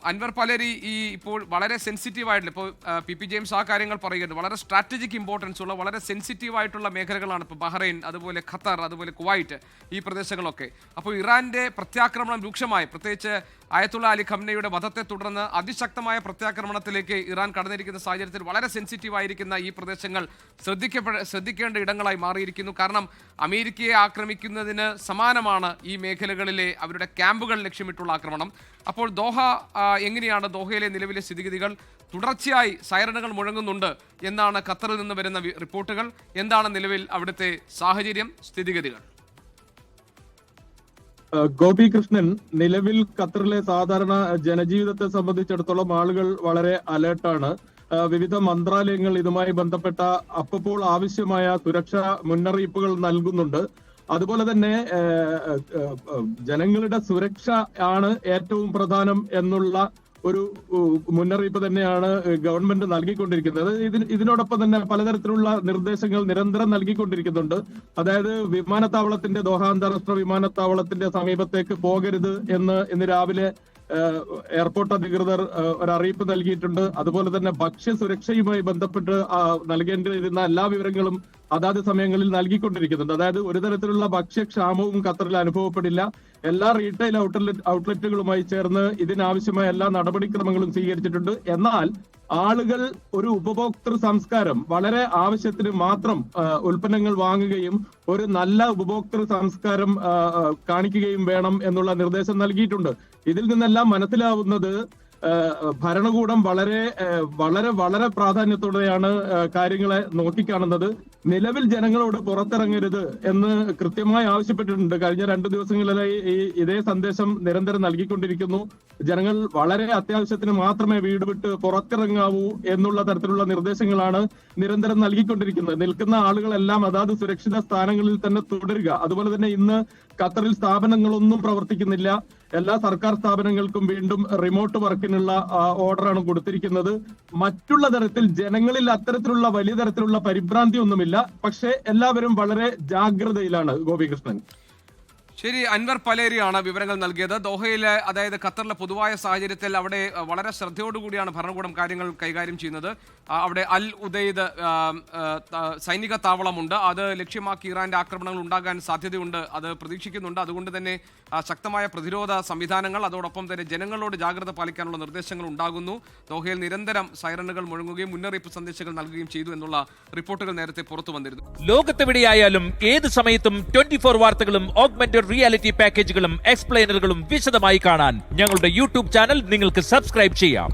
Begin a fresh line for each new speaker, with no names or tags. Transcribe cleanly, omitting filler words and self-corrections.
അൻവർ പലേരി ഇപ്പോൾ വളരെ സെൻസിറ്റീവ് ആയിട്ടുള്ള ഇപ്പോൾ പി ജെയിംസ് ആ കാര്യങ്ങൾ പറയുന്നത് വളരെ സ്ട്രാറ്റജിക് ഇമ്പോർട്ടൻസ് ഉള്ള വളരെ സെൻസിറ്റീവ് ആയിട്ടുള്ള മേഖലകളാണ് ഇപ്പോൾ ബഹ്റൈൻ, അതുപോലെ ഖത്തർ, അതുപോലെ കുവൈറ്റ്, ഈ പ്രദേശങ്ങളൊക്കെ. അപ്പോൾ ഇറാന്റെ പ്രത്യാക്രമണം രൂക്ഷമായി, പ്രത്യേകിച്ച് അയത്തുള്ള അലി ഖംനയുടെ വധത്തെ തുടർന്ന് അതിശക്തമായ പ്രത്യാക്രമണത്തിലേക്ക് ഇറാൻ കടന്നിരിക്കുന്ന സാഹചര്യത്തിൽ വളരെ സെൻസിറ്റീവ് ആയിരിക്കുന്ന ഈ പ്രദേശങ്ങൾ ശ്രദ്ധിക്കേണ്ട ഇടങ്ങളായി മാറിയിരിക്കുന്നു. കാരണം അമേരിക്കയെ ആക്രമിക്കുന്നതിന് സമാനമാണ് ഈ മേഖലകളിലെ അവരുടെ ക്യാമ്പുകൾ ലക്ഷ്യമിട്ടുള്ള ആക്രമണം. അപ്പോൾ ദോഹ എങ്ങനെയാണ്, ദോഹയിലെ നിലവിലെ സ്ഥിതിഗതികൾ? തുടർച്ചയായി സൈറനുകൾ മുഴങ്ങുന്നുണ്ട് എന്നാണ് ഖത്തറിൽ നിന്ന് വരുന്ന റിപ്പോർട്ടുകൾ. എന്താണ് നിലവിൽ അവിടുത്തെ സാഹചര്യം, സ്ഥിതിഗതികൾ?
ഗോപി കൃഷ്ണൻ, നിലവിൽ ഖത്തറിലെ സാധാരണ ജനജീവിതത്തെ സംബന്ധിച്ചിടത്തോളം ആളുകൾ വളരെ അലേർട്ടാണ്. വിവിധ മന്ത്രാലയങ്ങൾ ഇതുമായി ബന്ധപ്പെട്ട അപ്പോൾ ആവശ്യമായ സുരക്ഷാ മുന്നറിയിപ്പുകൾ നൽകുന്നുണ്ട്. അതുപോലെ തന്നെ ജനങ്ങളുടെ സുരക്ഷ ആണ് ഏറ്റവും പ്രധാനം എന്നുള്ള ഒരു മുന്നറിയിപ്പ് തന്നെയാണ് ഗവൺമെന്റ് നൽകിക്കൊണ്ടിരിക്കുന്നത്. ഇതിനോടൊപ്പം തന്നെ പലതരത്തിലുള്ള നിർദ്ദേശങ്ങൾ നിരന്തരം നൽകിക്കൊണ്ടിരിക്കുന്നുണ്ട്. അതായത് വിമാനത്താവളത്തിന്റെ, ദോഹ അന്താരാഷ്ട്ര വിമാനത്താവളത്തിന്റെ സമീപത്തേക്ക് പോകരുത് എന്ന് ഇന്ന് രാവിലെ എയർപോർട്ട് അധികൃതർ ഒരറിയിപ്പ് നൽകിയിട്ടുണ്ട്. അതുപോലെ തന്നെ ഭക്ഷ്യസുരക്ഷയുമായി ബന്ധപ്പെട്ട് നൽകേണ്ടിയിരുന്ന എല്ലാ വിവരങ്ങളും അതാത് സമയങ്ങളിൽ നൽകിക്കൊണ്ടിരിക്കുന്നുണ്ട്. അതായത് ഒരു തരത്തിലുള്ള ഭക്ഷ്യക്ഷാമവും ഖത്തറിൽ അനുഭവപ്പെടില്ല. എല്ലാ റീറ്റെയിൽ ഔട്ട്ലെറ്റുകളുമായി ചേർന്ന് ഇതിനാവശ്യമായ എല്ലാ നടപടിക്രമങ്ങളും സ്വീകരിച്ചിട്ടുണ്ട്. എന്നാൽ ആളുകൾ ഒരു ഉപഭോക്തൃ സംസ്കാരം, വളരെ ആവശ്യത്തിന് മാത്രം ഉൽപ്പന്നങ്ങൾ വാങ്ങുകയും ഒരു നല്ല ഉപഭോക്തൃ സംസ്കാരം കാണിക്കുകയും വേണം എന്നുള്ള നിർദ്ദേശം നൽകിയിട്ടുണ്ട്. ഇതിൽ നിന്നെല്ലാം മനസ്സിലാവുന്നത് ഭരണകൂടം വളരെ വളരെ വളരെ പ്രാധാന്യത്തോടെയാണ് കാര്യങ്ങളെ നോക്കിക്കാണുന്നത്. നിലവിൽ ജനങ്ങളോട് പുറത്തിറങ്ങരുത് എന്ന് കൃത്യമായി ആവശ്യപ്പെട്ടിട്ടുണ്ട്. കഴിഞ്ഞ 2 ദിവസങ്ങളിലായി ഇതേ സന്ദേശം നിരന്തരം നൽകിക്കൊണ്ടിരിക്കുന്നു. ജനങ്ങൾ വളരെ അത്യാവശ്യത്തിന് മാത്രമേ വീട് വിട്ട് പുറത്തിറങ്ങാവൂ എന്നുള്ള തരത്തിലുള്ള നിർദ്ദേശങ്ങളാണ് നിരന്തരം നൽകിക്കൊണ്ടിരിക്കുന്നത്. നിൽക്കുന്ന ആളുകളെല്ലാം അതാത് സുരക്ഷിത സ്ഥാനങ്ങളിൽ തന്നെ തുടരുക. അതുപോലെ തന്നെ ഇന്ന് ഖത്തറിൽ സ്ഥാപനങ്ങളൊന്നും പ്രവർത്തിക്കുന്നില്ല. എല്ലാ സർക്കാർ സ്ഥാപനങ്ങൾക്കും വീണ്ടും റിമോട്ട് വർക്കിനുള്ള ഓർഡറാണ് കൊടുത്തിരിക്കുന്നത്. മറ്റുള്ള തരത്തിൽ ജനങ്ങളിൽ അത്തരത്തിലുള്ള വലിയ തരത്തിലുള്ള പരിഭ്രാന്തി ഒന്നുമില്ല. പക്ഷേ എല്ലാവരും വളരെ ജാഗ്രതയിലാണ്. ഗോപികൃഷ്ണൻ.
ശരി, അൻവർ പലേരിയാണ് വിവരങ്ങൾ നൽകിയത്. ദോഹയിലെ, അതായത് ഖത്തറിലെ പൊതുവായ സാഹചര്യത്തിൽ അവിടെ വളരെ ശ്രദ്ധയോടുകൂടിയാണ് ഭരണകൂടം കാര്യങ്ങൾ കൈകാര്യം ചെയ്യുന്നത്. അവിടെ അൽ ഉദൈദ് സൈനിക താവളമുണ്ട്. അത് ലക്ഷ്യമാക്കി ഇറാന്റെ ആക്രമണങ്ങൾ ഉണ്ടാകാൻ സാധ്യതയുണ്ട്, അത് പ്രതീക്ഷിക്കുന്നുണ്ട്. അതുകൊണ്ട് തന്നെ ശക്തമായ പ്രതിരോധ സംവിധാനങ്ങൾ, അതോടൊപ്പം തന്നെ ജനങ്ങളോട് ജാഗ്രത പാലിക്കാനുള്ള നിർദ്ദേശങ്ങൾ ഉണ്ടാകുന്നു. ദോഹയിൽ നിരന്തരം സൈറനുകൾ മുഴങ്ങുകയും മുന്നറിയിപ്പ് സന്ദേശങ്ങൾ നൽകുകയും ചെയ്തു എന്നുള്ള റിപ്പോർട്ടുകൾ നേരത്തെ പുറത്തു വന്നിരുന്നു.
ലോകത്തെവിടെയായാലും ഏത് സമയത്തും 24 വാർത്തകളും ഓഗ്മെന്റഡ് റിയാലിറ്റി പാക്കേജുകളും എക്സ്പ്ലെയിനറുകളും വിശദമായി കാണാൻ ഞങ്ങളുടെ യൂട്യൂബ് ചാനൽ നിങ്ങൾക്ക് സബ്സ്ക്രൈബ് ചെയ്യാം.